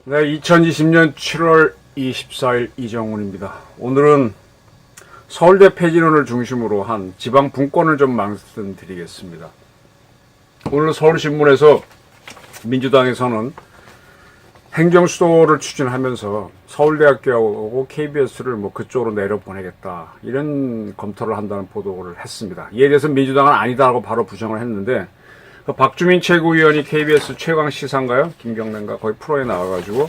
네, 2020년 7월 24일 이정훈입니다. 오늘은 서울대 폐진론을 중심으로 한 지방 분권을 좀 말씀드리겠습니다. 오늘 서울신문에서 민주당에서는 행정수도를 추진하면서 서울대학교하고 KBS를 그쪽으로 내려보내겠다, 이런 검토를 한다는 보도를 했습니다. 이에 대해서 민주당은 아니다라고 바로 부정을 했는데, 박주민 최고위원이 KBS 최강 시사인가요? 김경래인가? 거의 프로에 나와가지고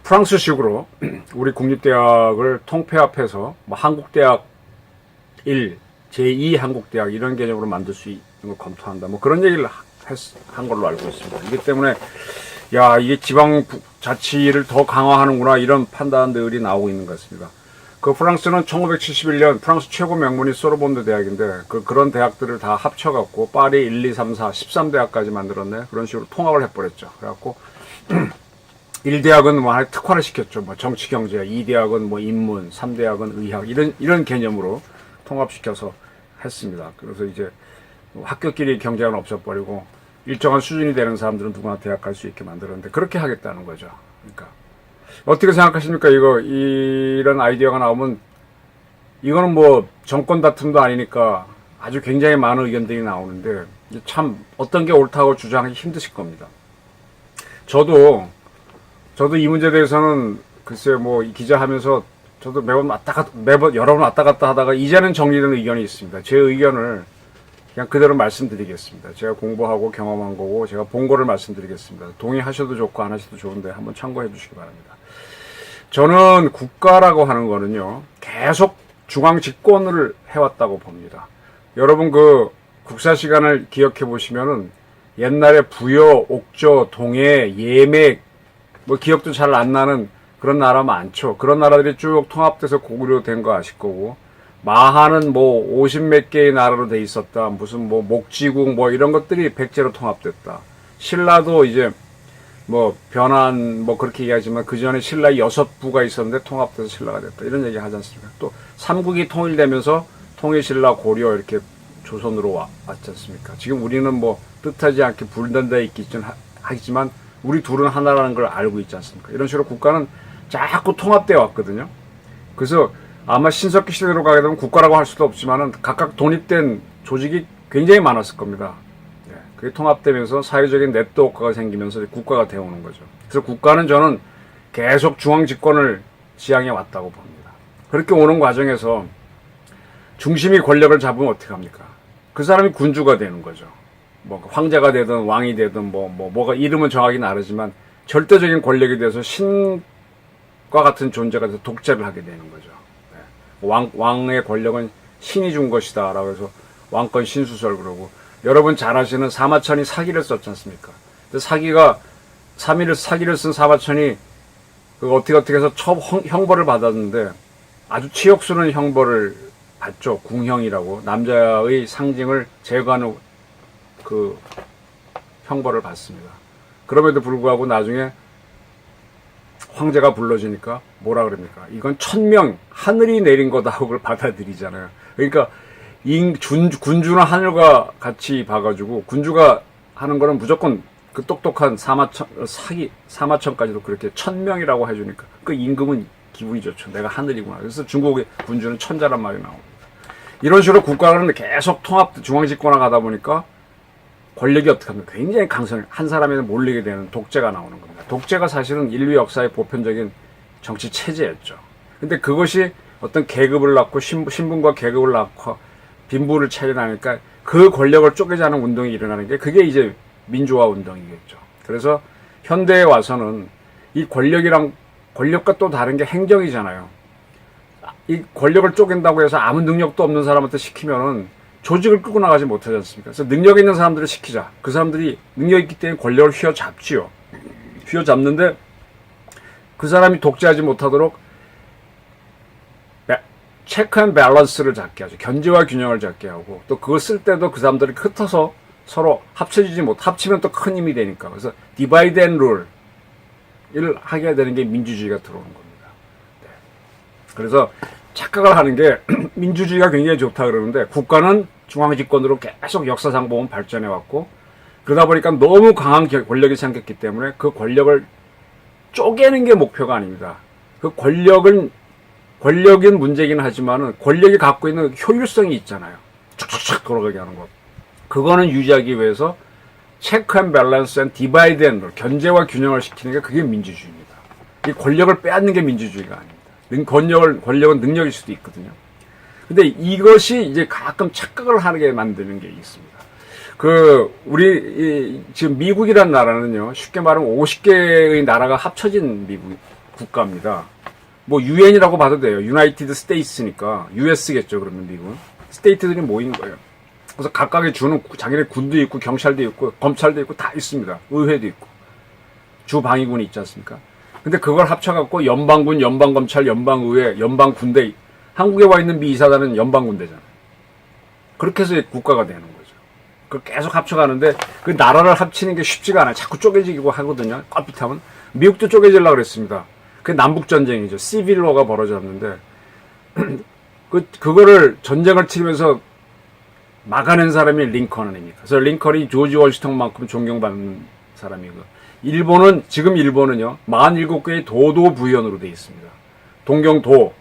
프랑스식으로 우리 국립대학을 통폐합해서 한국대학 1, 제2 한국대학 이런 개념으로 만들 수 있는 걸 검토한다, 그런 얘기를 한 걸로 알고 있습니다. 이기 때문에 이게 지방자치를 더 강화하는구나, 이런 판단들이 나오고 있는 것 같습니다. 프랑스는 1971년 프랑스 최고 명문이 소르본드 대학인데 그런 대학들을 다 합쳐갖고 파리 1, 2, 3, 4, 13대학까지 만들었네. 그런 식으로 통합을 해버렸죠. 그래갖고 1대학은 하나의 특화를 시켰죠. 정치 경제, 2대학은 인문, 3대학은 의학, 이런 개념으로 통합시켜서 했습니다. 그래서 이제 학교끼리 경쟁은 없어버리고 일정한 수준이 되는 사람들은 누구나 대학 갈 수 있게 만들었는데, 그렇게 하겠다는 거죠. 그러니까 어떻게 생각하십니까? 이런 아이디어가 나오면, 이거는 정권 다툼도 아니니까 아주 굉장히 많은 의견들이 나오는데, 참 어떤 게 옳다고 주장하기 힘드실 겁니다. 저도 이 문제에 대해서는 글쎄요, 기자하면서 저도 매번 여러 번 왔다 갔다 하다가 이제는 정리된 의견이 있습니다. 제 의견을 그냥 그대로 말씀드리겠습니다. 제가 공부하고 경험한 거고 제가 본 거를 말씀드리겠습니다. 동의하셔도 좋고 안 하셔도 좋은데 한번 참고해 주시기 바랍니다. 저는 국가라고 하는 거는요, 계속 중앙 집권을 해왔다고 봅니다. 여러분 국사 시간을 기억해 보시면은 옛날에 부여, 옥저, 동해, 예맥, 기억도 잘 안 나는 그런 나라 많죠. 그런 나라들이 쭉 통합돼서 고구려 된 거 아실 거고, 마하는 50몇 개의 나라로 돼 있었다. 무슨 목지국 이런 것들이 백제로 통합됐다. 신라도 이제 변한 그렇게 얘기하지만 그 전에 신라 6부가 있었는데 통합돼서 신라가 됐다, 이런 얘기 하지 않습니까? 또 삼국이 통일되면서 통일신라 고려 이렇게 조선으로 왔지 않습니까? 지금 우리는 뜻하지 않게 분단되어 있긴 하지만 우리 둘은 하나라는 걸 알고 있지 않습니까? 이런 식으로 국가는 자꾸 통합되어 왔거든요. 그래서 아마 신석기 시대로 가게 되면 국가라고 할 수도 없지만은 각각 독립된 조직이 굉장히 많았을 겁니다. 그게 통합되면서 사회적인 네트워크가 생기면서 국가가 되어오는 거죠. 그래서 국가는 저는 계속 중앙 집권을 지향해 왔다고 봅니다. 그렇게 오는 과정에서 중심이 권력을 잡으면 어떻게 합니까? 그 사람이 군주가 되는 거죠. 황제가 되든 왕이 되든 뭐가 이름은 정확히 다르지만 절대적인 권력이 돼서 신과 같은 존재가 돼서 독재를 하게 되는 거죠. 왕의 권력은 신이 준 것이다 라고 해서 왕권 신수설 그러고, 여러분 잘 아시는 사마천이 사기를 썼지 않습니까? 사기를 쓴 사마천이 어떻게 해서 형벌을 받았는데, 아주 치욕스러운 형벌을 받죠. 궁형이라고, 남자의 상징을 제거하는 형벌을 받습니다. 그럼에도 불구하고 나중에 황제가 불러주니까 뭐라 그럽니까? 이건 천명, 하늘이 내린 거다고 그걸 받아들이잖아요. 그러니까 군주는 하늘과 같이 봐가지고, 군주가 하는 거는 무조건 똑똑한 사마천까지도 그렇게 천명이라고 해주니까 그 임금은 기분이 좋죠. 내가 하늘이구나. 그래서 중국의 군주는 천자란 말이 나옵니다. 이런 식으로 국가는 계속 중앙집권화 가다 보니까 권력이 어떻게 합니까? 굉장히 한 사람에게 몰리게 되는 독재가 나오는 겁니다. 독재가 사실은 인류 역사의 보편적인 정치 체제였죠. 근데 그것이 어떤 계급을 낳고 신분과 계급을 낳고 빈부를 차려나니까 그 권력을 쪼개자는 운동이 일어나는 게, 그게 이제 민주화 운동이겠죠. 그래서 현대에 와서는 이 권력과 또 다른 게 행정이잖아요. 이 권력을 쪼갠다고 해서 아무 능력도 없는 사람한테 시키면은 조직을 끌고 나가지 못하지 않습니까? 그래서 능력 있는 사람들을 시키자. 그 사람들이 능력 있기 때문에 권력을 휘어잡지요. 휘어잡는데 그 사람이 독재하지 못하도록 체크 앤 밸런스를 잡게 하죠. 견제와 균형을 잡게 하고, 또 그걸 쓸 때도 그 사람들이 흩어서 서로 합치면 또 큰 힘이 되니까. 그래서 디바이드 앤 룰, 일 하게 되는 게 민주주의가 들어오는 겁니다. 네. 그래서 착각을 하는 게 민주주의가 굉장히 좋다 그러는데 국가는 중앙집권으로 계속 역사상 보면 발전해 왔고 그러다 보니까 너무 강한 권력이 생겼기 때문에 그 권력을 쪼개는 게 목표가 아닙니다. 그 권력은 문제긴 하지만은 권력이 갖고 있는 효율성이 있잖아요. 쭉쭉쭉 돌아가게 하는 것. 그거는 유지하기 위해서 체크 앤 밸런스 앤 디바이드 앤 룰, 견제와 균형을 시키는 게 그게 민주주의입니다. 이 권력을 빼앗는 게 민주주의가 아닙니다. 권력은 능력일 수도 있거든요. 근데 이것이 이제 가끔 착각을 하게 만드는 게 있습니다. 지금 미국이라는 나라는요, 쉽게 말하면 50개의 나라가 합쳐진 국가입니다. 뭐, 유엔이라고 봐도 돼요. 유나이티드 스테이츠니까. US겠죠, 그러면 미국은. 스테이트들이 모인 거예요. 그래서 각각의 주는 자기네 군도 있고, 경찰도 있고, 검찰도 있고, 다 있습니다. 의회도 있고. 주방위군이 있지 않습니까? 근데 그걸 합쳐갖고 연방군, 연방검찰, 연방의회, 연방군대, 한국에 와 있는 미 이사단은 연방군대잖아요. 그렇게 해서 국가가 되는 거죠. 그걸 계속 합쳐가는데 그 나라를 합치는 게 쉽지가 않아요. 자꾸 쪼개지고 하거든요. 껏빗하면. 미국도 쪼개지려고 그랬습니다. 그게 남북전쟁이죠. 시빌워가 벌어졌는데 그거를 전쟁을 치르면서 막아낸 사람이 링컨입니다. 그래서 링컨이 조지 워싱턴만큼 존경받는 사람이고 지금 일본은요, 47개의 도도 부현으로 되어 있습니다. 동경도,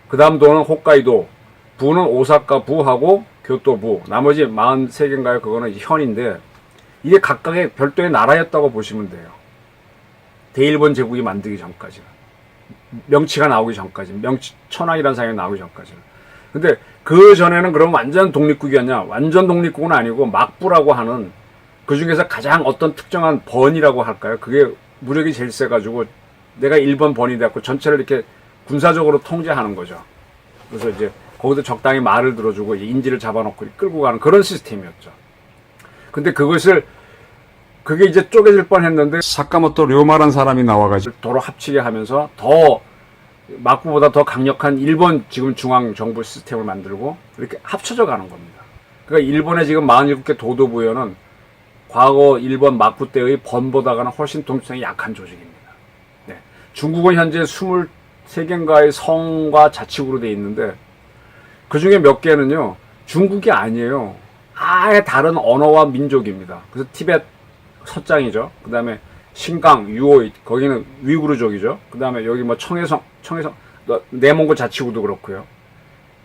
그 다음 도는 홋카이도, 부는 오사카 부하고 교토부, 나머지 43개인가요? 그거는 이제 현인데, 이게 각각의 별도의 나라였다고 보시면 돼요. 대일본 제국이 만들기 전까지는. 명치가 나오기 전까지는. 천황이라는 사람이 나오기 전까지는. 근데 그 전에는 그럼 완전 독립국이었냐? 완전 독립국은 아니고 막부라고 하는 그 중에서 가장 어떤 특정한 번이라고 할까요? 그게 무력이 제일 세가지고 내가 1번 번이 돼갖고 전체를 이렇게 군사적으로 통제하는 거죠. 그래서 이제 거기도 적당히 말을 들어주고 인지를 잡아놓고 끌고 가는 그런 시스템이었죠. 근데 그게 이제 쪼개질 뻔 했는데 사카모토 료마라는 사람이 나와가지고 도로 합치게 하면서 더 막부보다 더 강력한 일본 지금 중앙정부 시스템을 만들고 이렇게 합쳐져 가는 겁니다. 그러니까 일본의 지금 47개 도도부여는 과거 일본 막부 때의 번보다가는 훨씬 통치성이 약한 조직입니다. 네. 중국은 현재 23개인가의 성과 자치구로 되어 있는데 그 중에 몇 개는요, 중국이 아니에요. 아예 다른 언어와 민족입니다. 그래서 티벳 서장이죠. 그 다음에 신강, 유오이, 거기는 위구르족이죠. 그 다음에 여기 뭐 청해성, 내몽고 자치구도 그렇고요.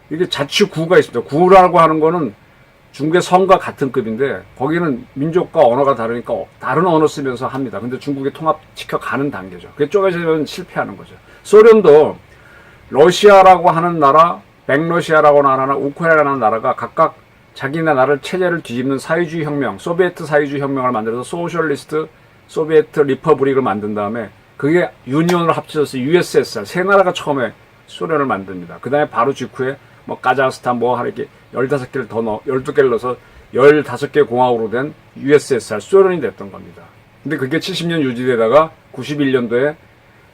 이게 자치구가 있습니다. 구라고 하는 거는 중국의 성과 같은 급인데 거기는 민족과 언어가 다르니까 다른 언어 쓰면서 합니다. 근데 중국에 통합시켜 가는 단계죠. 그게 쪼개지면 실패하는 거죠. 소련도 러시아라고 하는 나라, 백러시아라고 하는 우크라이나라는 나라가 각각 자기네 나라를 체제를 뒤집는 사회주의 혁명, 소비에트 사회주의 혁명을 만들어서 소셜리스트, 소비에트 리퍼블릭을 만든 다음에 그게 유니온으로 합쳐져서 USSR, 세 나라가 처음에 소련을 만듭니다. 그 다음에 바로 직후에 뭐 카자흐스탄 이렇게 15개를 더 12개를 넣어서 15개 공화국으로 된 USSR, 소련이 됐던 겁니다. 근데 그게 70년 유지되다가 91년도에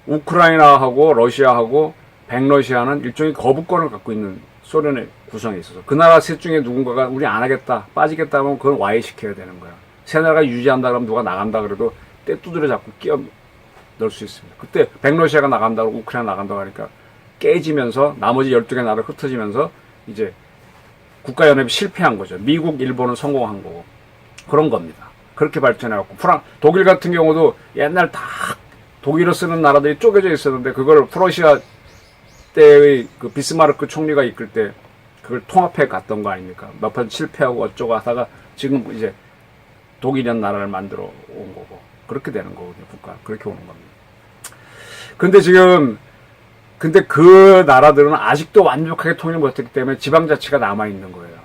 우크라이나하고 러시아하고 백러시아는 일종의 거부권을 갖고 있는 소련의 구성에 있어서 그 나라 셋 중에 누군가가 우리 안 하겠다, 빠지겠다 하면 그건 와해시켜야 되는 거야. 세 나라가 유지한다 그러면 누가 나간다 그래도 때 두드려 잡고 끼워 넣을 수 있습니다. 그때 백러시아가 나간다고 우크라이나 나간다고 하니까 깨지면서 나머지 12개 나라가 흩어지면서 이제 국가연합이 실패한 거죠. 미국, 일본은 성공한 거고. 그런 겁니다. 그렇게 발전해갖고. 독일 같은 경우도 옛날 다 독일어 쓰는 나라들이 쪼개져 있었는데 그걸 프러시아 때의 그 비스마르크 총리가 이끌 때 그걸 통합해 갔던 거 아닙니까? 몇 번 실패하고 어쩌고 하다가 지금 이제 독일이라는 나라를 만들어 온 거고. 그렇게 되는 거거든요. 국가. 그렇게 오는 겁니다. 근데 그 나라들은 아직도 완벽하게 통일을 못했기 때문에 지방자치가 남아있는 거예요.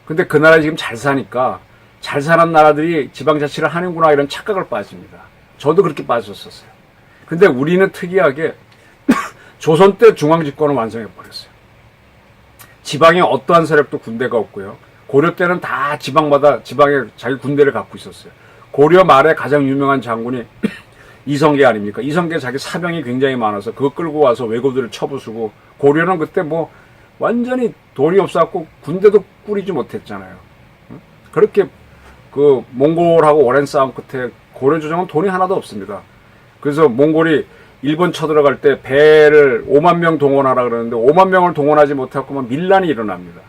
근데 그 나라 지금 잘 사니까 잘 사는 나라들이 지방자치를 하는구나 이런 착각을 빠집니다. 저도 그렇게 빠졌었어요. 근데 우리는 특이하게 조선 때 중앙집권을 완성해버렸어요. 지방에 어떠한 세력도 군대가 없고요. 고려 때는 다 지방에 자기 군대를 갖고 있었어요. 고려 말에 가장 유명한 장군이 이성계 아닙니까? 이성계 자기 사병이 굉장히 많아서 그거 끌고 와서 왜고들을 쳐부수고 고려는 그때 뭐 완전히 돈이 없어갖고 군대도 꾸리지 못했잖아요. 그렇게 그 몽골하고 오랜 싸움 끝에 고려 조정은 돈이 하나도 없습니다. 그래서 몽골이 일본 쳐들어갈 때 배를 5만 명 동원하라 그러는데 5만 명을 동원하지 못하고 밀란이 일어납니다.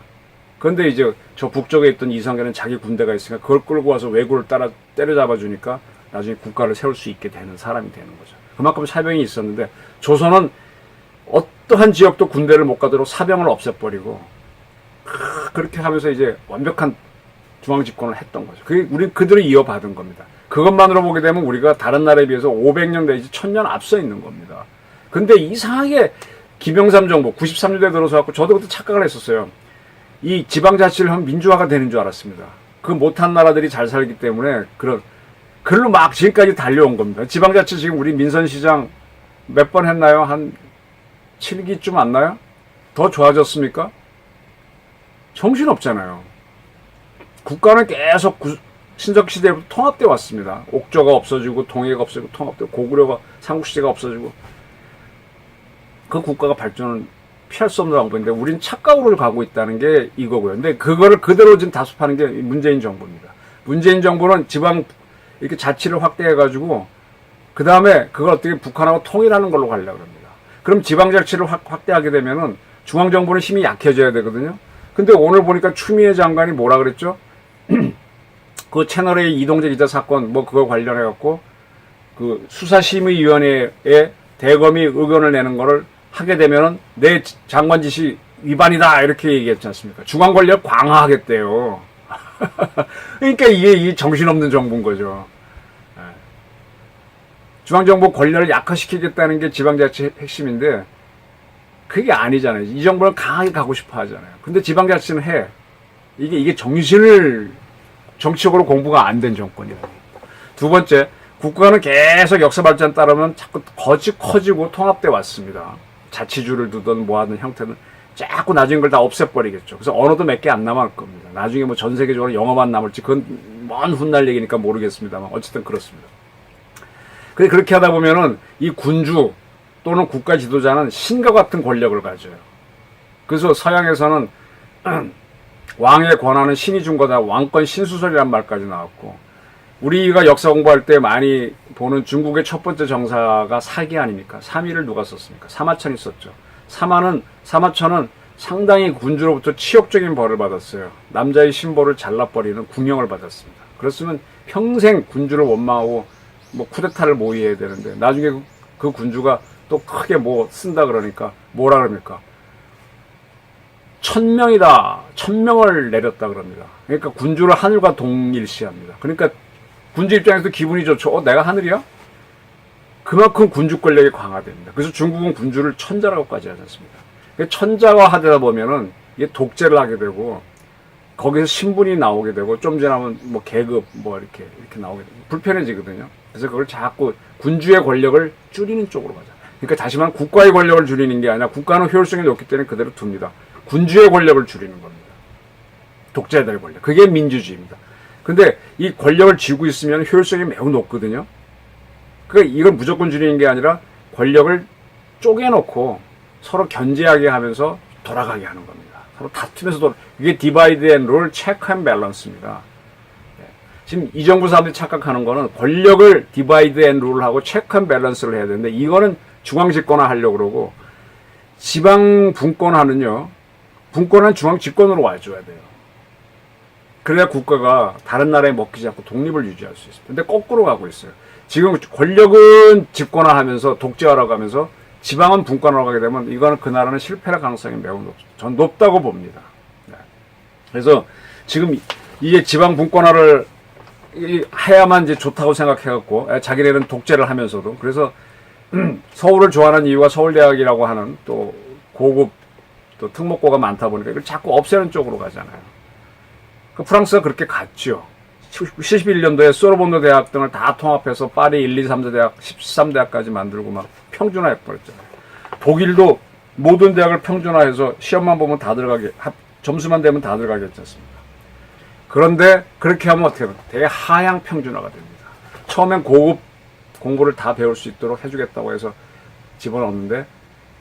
그런데 이제 저 북쪽에 있던 이성계는 자기 군대가 있으니까 그걸 끌고 와서 왜구를 따라 때려잡아 주니까 나중에 국가를 세울 수 있게 되는 사람이 되는 거죠. 그만큼 사병이 있었는데 조선은 어떠한 지역도 군대를 못 가도록 사병을 없애버리고 그렇게 하면서 이제 완벽한 중앙 집권을 했던 거죠. 그게 우리 그들이 이어받은 겁니다. 그것만으로 보게 되면 우리가 다른 나라에 비해서 500년 내지 1000년 앞서 있는 겁니다. 근데 이상하게 김영삼 정부 93년에 들어서 갖고 저도 그때 착각을 했었어요. 이 지방자치를 하면 민주화가 되는 줄 알았습니다. 그 못한 나라들이 잘 살기 때문에 글로 막 지금까지 달려온 겁니다. 지방자치 지금 우리 민선시장 몇 번 했나요? 한 7기쯤 안 나요? 더 좋아졌습니까? 정신없잖아요. 국가는 계속 신석시대부터 통합돼 왔습니다. 옥조가 없어지고 동해가 없어지고 통합되고 고구려가 삼국시대가 없어지고 그 국가가 발전을 피할 수 없는 방법인데 우린 착각으로 가고 있다는 게 이거고요. 근데 그거를 그대로 지금 다수파는 게 문재인 정부입니다. 문재인 정부는 지방 이렇게 자치를 확대해가지고 그 다음에 그걸 어떻게 북한하고 통일하는 걸로 가려고 합니다. 그럼 지방 자치를 확대하게 되면은 중앙 정부는 힘이 약해져야 되거든요. 근데 오늘 보니까 추미애 장관이 뭐라 그랬죠? 그 채널A 이동재 기자 사건 뭐 그거 관련해 갖고 그 수사심의위원회에 대검이 의견을 내는 거를 하게 되면은 내 장관 지시 위반이다 이렇게 얘기했지 않습니까? 중앙 권력 강화하겠대요. 그러니까 이게 이 정신없는 정부인 거죠. 중앙정부 권력을 약화시키겠다는 게 지방자치 핵심인데 그게 아니잖아요. 이 정부는 강하게 가고 싶어 하잖아요. 근데 지방자치는 해. 이게 정치적으로 공부가 안 된 정권이에요. 두 번째, 국가는 계속 역사 발전 따르면 자꾸 커지고 통합돼 왔습니다. 자치주를 두든 뭐 하든 형태는 자꾸 나중에 그걸 다 없애버리겠죠. 그래서 언어도 몇 개 안 남을 겁니다. 나중에 뭐 전 세계적으로 영어만 남을지 그건 먼 훗날 얘기니까 모르겠습니다만 어쨌든 그렇습니다. 근데 그렇게 하다 보면은 이 군주 또는 국가 지도자는 신과 같은 권력을 가져요. 그래서 서양에서는 왕의 권한은 신이 준 거다. 왕권 신수설이란 말까지 나왔고 우리가 역사 공부할 때 많이 보는 중국의 첫 번째 정사가 사기 아닙니까? 사미를 누가 썼습니까? 사마천이 썼죠. 사마천은 상당히 군주로부터 치욕적인 벌을 받았어요. 남자의 신보를 잘라버리는 궁형을 받았습니다. 그렇으면 평생 군주를 원망하고 뭐 쿠데타를 모의해야 되는데 나중에 그 군주가 또 크게 뭐 쓴다 그러니까 뭐라 그럽니까? 1000명이다. 1000명을 내렸다 그럽니다. 그러니까 군주를 하늘과 동일시합니다. 그러니까 군주 입장에서 기분이 좋죠. 내가 하늘이야? 그만큼 군주 권력이 강화됩니다. 그래서 중국은 군주를 천자라고까지 하지 않습니다. 천자화하다 보면은 이게 독재를 하게 되고 거기서 신분이 나오게 되고 좀 지나면 뭐 계급 뭐 이렇게 나오게 되고 불편해지거든요. 그래서 그걸 자꾸 군주의 권력을 줄이는 쪽으로 가자. 그러니까 다시 말하면 국가의 권력을 줄이는 게 아니라 국가는 효율성이 높기 때문에 그대로 둡니다. 군주의 권력을 줄이는 겁니다. 독재자의 권력. 그게 민주주의입니다. 근데 이 권력을 쥐고 있으면 효율성이 매우 높거든요. 그러니까 이건 무조건 줄이는 게 아니라 권력을 쪼개놓고 서로 견제하게 하면서 돌아가게 하는 겁니다. 서로 다투면서 이게 디바이드 앤 룰, 체크 앤 밸런스입니다. 지금 이 정부 사람들이 착각하는 거는 권력을 디바이드 앤 룰을 하고 체크 앤 밸런스를 해야 되는데 이거는 중앙 집권화 하려고 그러고 지방 분권화는요. 분권은 중앙 집권으로 와줘야 돼요. 그래야 국가가 다른 나라에 먹히지 않고 독립을 유지할 수 있습니다. 근데 거꾸로 가고 있어요. 지금 권력은 집권화하면서 독재화라고 하면서 지방은 분권화로 가게 되면 이거는 그 나라는 실패할 가능성이 매우 전 높다고 봅니다. 네. 그래서 지금 이게 지방 분권화를 해야만 이제 좋다고 생각해갖고 자기네는 독재를 하면서도 그래서 서울을 좋아하는 이유가 서울대학이라고 하는 또 고급 또 특목고가 많다 보니까 이걸 자꾸 없애는 쪽으로 가잖아요. 그 프랑스가 그렇게 갔죠. 71년도에 소르본노 대학 등을 다 통합해서 파리 1, 2, 3대 대학, 13대학까지 만들고 막 평준화해버렸잖아요. 독일도 모든 대학을 평준화해서 시험만 보면 다 들어가게, 점수만 되면 다 들어가게 했지 않습니까? 그런데 그렇게 하면 어떻게 됩니까? 대하향 평준화가 됩니다. 처음엔 고급 공부를 다 배울 수 있도록 해주겠다고 해서 집어넣는데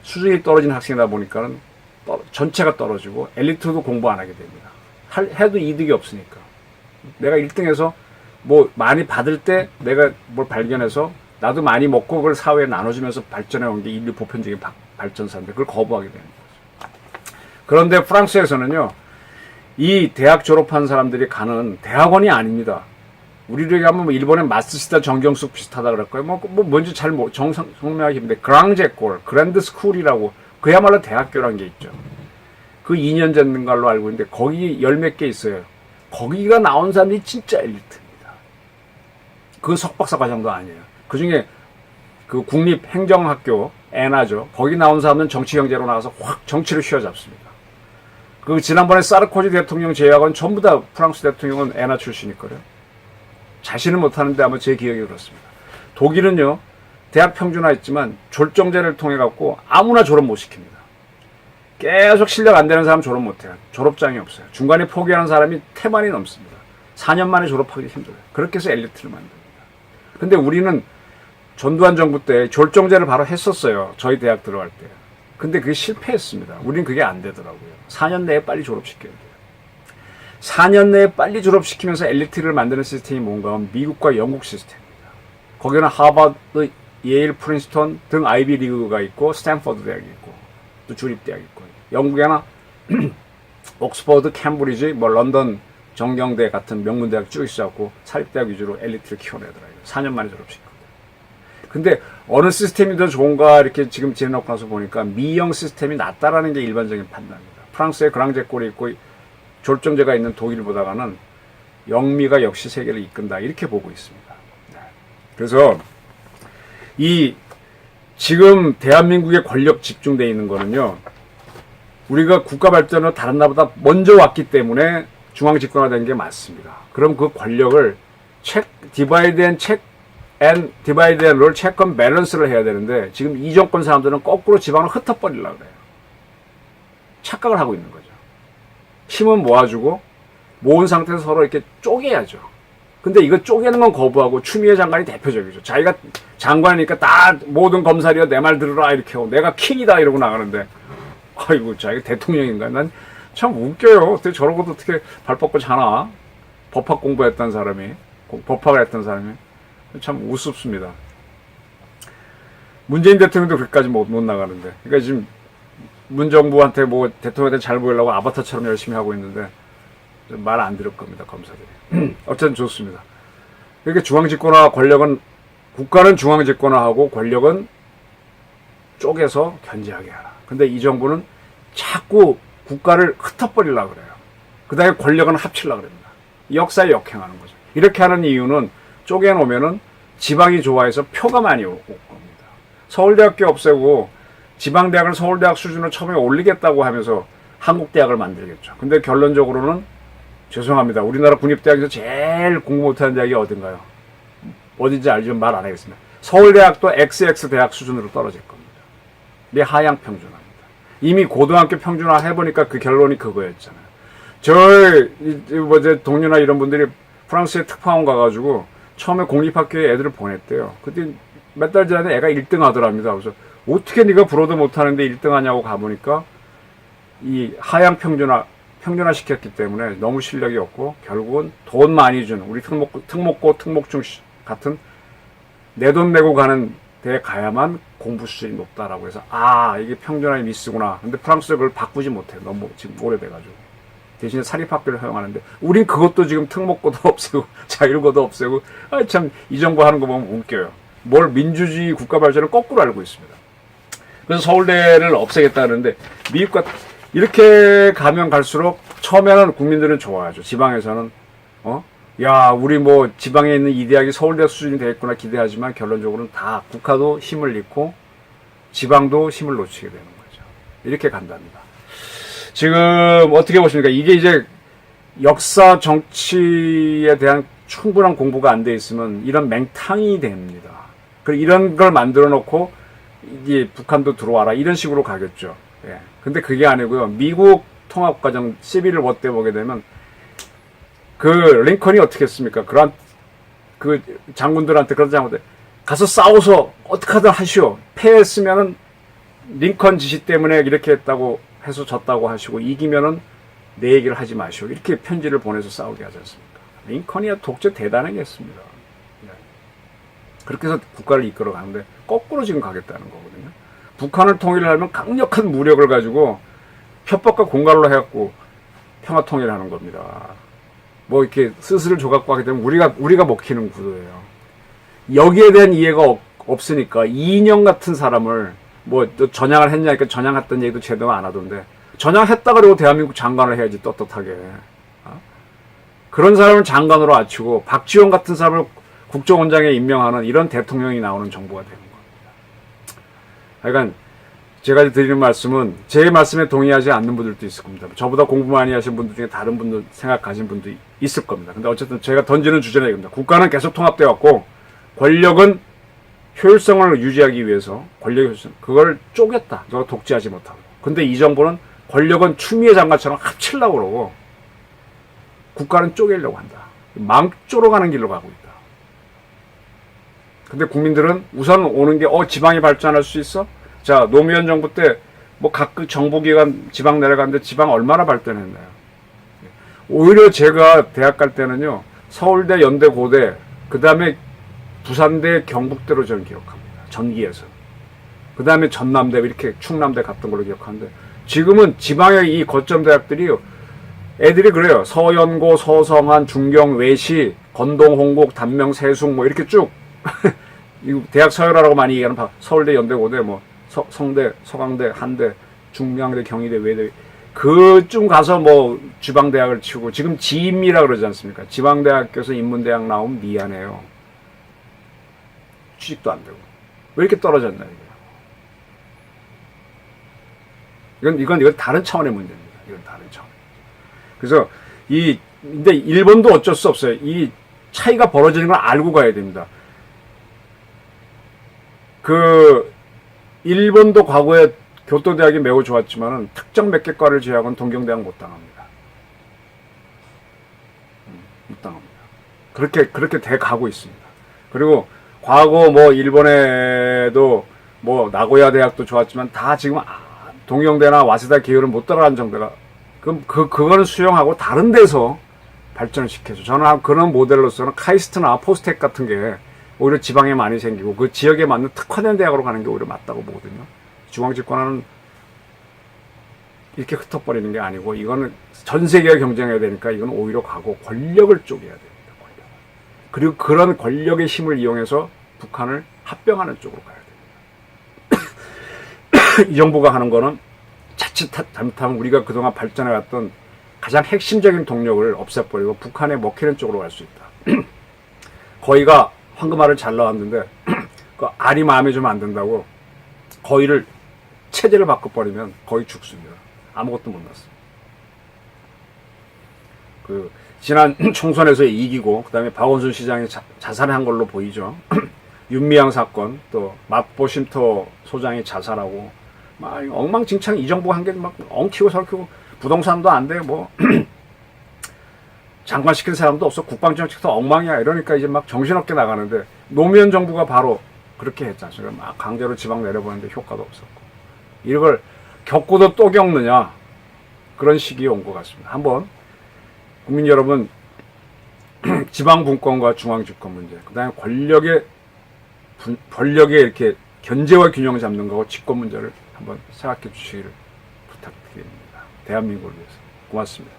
수준이 떨어진 학생이다 보니까는 전체가 떨어지고 엘리트도 공부 안 하게 됩니다. 해도 이득이 없으니까. 내가 1등해서 뭐 많이 받을 때 내가 뭘 발견해서 나도 많이 먹고 그걸 사회에 나눠주면서 발전해 온 게 인류 보편적인 발전사인데 그걸 거부하게 되는 거죠. 그런데 프랑스에서는요, 이 대학 졸업한 사람들이 가는 대학원이 아닙니다. 우리들에게 하면 뭐 일본의 마스시다 정경숙 비슷하다 그럴 거예요. 뭔지 잘 정명하기 힘든데 그랑제골, 그랜드 스쿨이라고 그야말로 대학교란 게 있죠. 그 2년 전인 걸로 알고 있는데 거기 열 몇 개 있어요. 거기가 나온 사람이 진짜 엘리트입니다. 그 석박사 과정도 아니에요. 그 중에 그 국립행정학교 에나죠. 거기 나온 사람은 정치경제로 나가서 확 정치를 휘어잡습니다. 그 지난번에 사르코지 대통령 제외하고는 전부 다 프랑스 대통령은 에나 출신이거든요. 자신은 못하는데 아마 제 기억이 그렇습니다. 독일은요, 대학 평준화했지만 졸정제를 통해 갖고 아무나 졸업 못 시킵니다. 계속 실력 안 되는 사람 졸업 못 해요. 졸업장이 없어요. 중간에 포기하는 사람이 태만이 넘습니다. 4년 만에 졸업하기 힘들어요. 그렇게 해서 엘리트를 만듭니다. 근데 우리는 전두환 정부 때 졸정제를 바로 했었어요. 저희 대학 들어갈 때. 근데 그게 실패했습니다. 우리는 그게 안 되더라고요. 4년 내에 빨리 졸업시켜야 돼요. 4년 내에 빨리 졸업시키면서 엘리트를 만드는 시스템이 뭔가 하면 미국과 영국 시스템입니다. 거기는 하버드, 예일, 프린스턴 등 아이비 리그가 있고 스탠퍼드 대학이 있고 또 주립대학이 있고 영국에는 옥스퍼드, 캠브리지, 뭐 런던 정경대 같은 명문대학 쭉 있었고 사립대학 위주로 엘리트를 키워내더라고요. 4년 만에 졸업시키고. 근데 어느 시스템이 더 좋은가 이렇게 지금 지내놓고 나서 보니까 미형 시스템이 낫다라는 게 일반적인 판단입니다. 프랑스에 그랑제골이 있고 졸정제가 있는 독일보다는 영미가 역시 세계를 이끈다 이렇게 보고 있습니다. 그래서 이 지금 대한민국의 권력 집중되어 있는 거는요, 우리가 국가 발전을 다른 나라보다 먼저 왔기 때문에 중앙 집권화된 게 맞습니다. 그럼 그 권력을 디바이드 앤 롤, 체크 앤 밸런스를 해야 되는데 지금 이 정권 사람들은 거꾸로 지방을 흩어버리려고 그래요. 착각을 하고 있는 거죠. 힘은 모아주고 모은 상태에서 서로 이렇게 쪼개야죠. 근데 이거 쪼개는 건 거부하고 추미애 장관이 대표적이죠. 자기가 장관이니까 다 모든 검사리여 내 말 들으라 이렇게 하고 내가 킹이다 이러고 나가는데 아이고 자기가 대통령인가? 난 참 웃겨요. 어떻게 저러고도 어떻게 발 뻗고 자나? 법학 공부했던 사람이, 법학을 했던 사람이 참 우습습니다. 문재인 대통령도 그렇게까지 못 나가는데. 그러니까 지금 문정부한테 뭐 대통령한테 잘 보이려고 아바타처럼 열심히 하고 있는데 말 안 들을 겁니다, 검사들이. 어쨌든 좋습니다. 그러니까 중앙집권화 권력은, 국가는 중앙집권화하고 권력은 쪼개서 견제하게 하라. 근데 이 정부는 자꾸 국가를 흩어버리려고 그래요. 그 다음에 권력은 합치려고 그럽니다. 역사에 역행하는 거죠. 이렇게 하는 이유는 쪼개놓으면은 지방이 좋아해서 표가 많이 올 겁니다. 서울대학교 없애고 지방대학을 서울대학 수준으로 처음에 올리겠다고 하면서 한국대학을 만들겠죠. 근데 결론적으로는 죄송합니다. 우리나라 국립대학에서 제일 공부 못하는 대학이 어딘가요? 어딘지 알지만 말 안 하겠습니다. 서울대학도 XX 대학 수준으로 떨어질 겁니다. 이게 하향 평준화입니다. 이미 고등학교 평준화 해보니까 그 결론이 그거였잖아요. 제 동료나 이런 분들이 프랑스에 특파원 가가지고 처음에 공립학교에 애들을 보냈대요. 그때 몇 달 전에 애가 1등 하더랍니다. 그래서 어떻게 네가 불어도 못하는데 1등 하냐고 가보니까 이 하향 평준화 시켰기 때문에 너무 실력이 없고 결국은 돈 많이 준 우리 특목고 특목중 같은 내 돈 내고 가는 데에 가야만 공부 수준이 높다라고 해서 이게 평준화의 미스구나. 근데 프랑스가 그걸 바꾸지 못해. 너무 지금 오래돼가지고. 대신에 사립학교를 허용하는데 우린 그것도 지금 특목고도 없애고 자율고도 없애고 참 이 정부 하는 거 보면 웃겨요. 뭘 민주주의 국가 발전을 거꾸로 알고 있습니다. 그래서 서울대를 없애겠다는데 미국과 이렇게 가면 갈수록 처음에는 국민들은 좋아하죠. 지방에서는 야 우리 뭐 지방에 있는 이 대학이 서울대 수준이 되겠구나 기대하지만 결론적으로는 다 국가도 힘을 잃고 지방도 힘을 놓치게 되는 거죠. 이렇게 간답니다. 지금 어떻게 보십니까? 이게 이제 역사 정치에 대한 충분한 공부가 안 돼 있으면 이런 맹탕이 됩니다. 그리고 이런 걸 만들어 놓고 이게 북한도 들어와라 이런 식으로 가겠죠. 예. 근데 그게 아니고요. 미국 통합과정 시비를 롯데 보게 되면 그 링컨이 어떻게 했습니까? 그런 그 장군들한테 그런 장군들 가서 싸워서 어떻게 하든 하시오. 패했으면은 링컨 지시 때문에 이렇게 했다고 해서 졌다고 하시고 이기면은 내 얘기를 하지 마시오. 이렇게 편지를 보내서 싸우게 하지 않습니까? 링컨이야 독재 대단하게 했습니다. 네. 그렇게 해서 국가를 이끌어 가는데 거꾸로 지금 가겠다는 거거든요. 북한을 통일하면 강력한 무력을 가지고 협박과 공갈로 해갖고 평화 통일하는 겁니다. 뭐 이렇게 스스로 조각고 하게 되면 우리가 먹히는 구도예요. 여기에 대한 이해가 없으니까 이인영 같은 사람을 뭐 전향을 했냐니까 전향했던 얘기도 제대로 안 하던데 전향했다 그러고 대한민국 장관을 해야지 떳떳하게. 그런 사람을 장관으로 앉히고 박지원 같은 사람을 국정원장에 임명하는 이런 대통령이 나오는 정부가 되는 겁니다. 그러니까 제가 드리는 말씀은 제 말씀에 동의하지 않는 분들도 있을 겁니다. 저보다 공부 많이 하신 분들 중에 다른 분들 생각 가진 분도 있을 겁니다. 근데 어쨌든 제가 던지는 주제는 이겁니다. 국가는 계속 통합되어 왔고 권력은 효율성을 유지하기 위해서 권력의 효율성 그걸 쪼갰다. 저가 독재하지 못하고. 근데 이 정부는 권력은 추미애 장관처럼 합치려고 그러고 국가는 쪼개려고 한다. 망쪼로 가는 길로 가고 있다. 근데 국민들은 우선 오는 게 지방이 발전할 수 있어? 자, 노무현 정부 때 뭐 각 정부기관 지방 내려갔는데 지방 얼마나 발전했나요? 오히려 제가 대학 갈 때는요. 서울대, 연대, 고대 그 다음에 부산대, 경북대로 저는 기억합니다. 전기에서. 그 다음에 전남대 이렇게 충남대 갔던 걸로 기억하는데 지금은 지방의 이 거점 대학들이 애들이 그래요. 서연고, 서성한, 중경, 외시, 건동, 홍곡, 단명, 세숭 뭐 이렇게 쭉 대학 서열화라고 많이 얘기하는 서울대, 연대, 고대 뭐 성대, 서강대, 한대, 중량대, 경희대, 외대 그쯤 가서 뭐 지방대학을 치고 지금 지임이라 그러지 않습니까? 지방대학교에서 인문대학 나오면 미안해요. 취직도 안 되고 왜 이렇게 떨어졌나 이건 다른 차원의 문제입니다. 이건 다른 차원. 그래서 근데 일본도 어쩔 수 없어요. 이 차이가 벌어지는 걸 알고 가야 됩니다. 일본도 과거에 교토대학이 매우 좋았지만은 특정 몇 개 과를 제외하고는 동경대학 못 당합니다. 못 당합니다. 그렇게 돼 가고 있습니다. 그리고 과거 뭐 일본에도 뭐 나고야 대학도 좋았지만 다 지금 동경대나 와세다 기회를 못 따라가는 정도가 그거는 수용하고 다른 데서 발전을 시켜줘. 저는 그런 모델로서는 카이스트나 포스텍 같은 게 오히려 지방에 많이 생기고 그 지역에 맞는 특화된 대학으로 가는 게 오히려 맞다고 보거든요. 중앙집권화는 이렇게 흩어버리는 게 아니고 이거는 전 세계가 경쟁해야 되니까 이건 오히려 가고 권력을 쪼개야 됩니다. 그리고 그런 권력의 힘을 이용해서 북한을 합병하는 쪽으로 가야 됩니다. 이 정부가 하는 거는 자칫 잘못하면 우리가 그동안 발전해왔던 가장 핵심적인 동력을 없애버리고 북한에 먹히는 쪽으로 갈 수 있다. 거의가 황금알을 잘 나왔는데 그 알이 마음에 좀 안 든다고 거의를 체제를 바꿔버리면 거의 죽습니다. 아무것도 못 났어요. 지난 총선에서 이기고 그다음에 박원순 시장이 자살한 걸로 보이죠. 윤미향 사건 또 마포 쉼터 소장이 자살하고 막 엉망진창 이 정부가 한 게 막 엉키고 설키고 부동산도 안 돼 뭐 장관 시킬 사람도 없어 국방정책도 엉망이야 이러니까 이제 막 정신없게 나가는데 노무현 정부가 바로 그렇게 했지 않습니까? 막 강제로 지방 내려보는데 효과도 없었고 이걸 겪고도 또 겪느냐 그런 시기에 온 것 같습니다. 한번 국민 여러분 지방 분권과 중앙 집권 문제 그다음에 권력의 이렇게 견제와 균형 잡는 거하고 집권 문제를 한번 생각해 주시기를 부탁드립니다. 대한민국을 위해서 고맙습니다.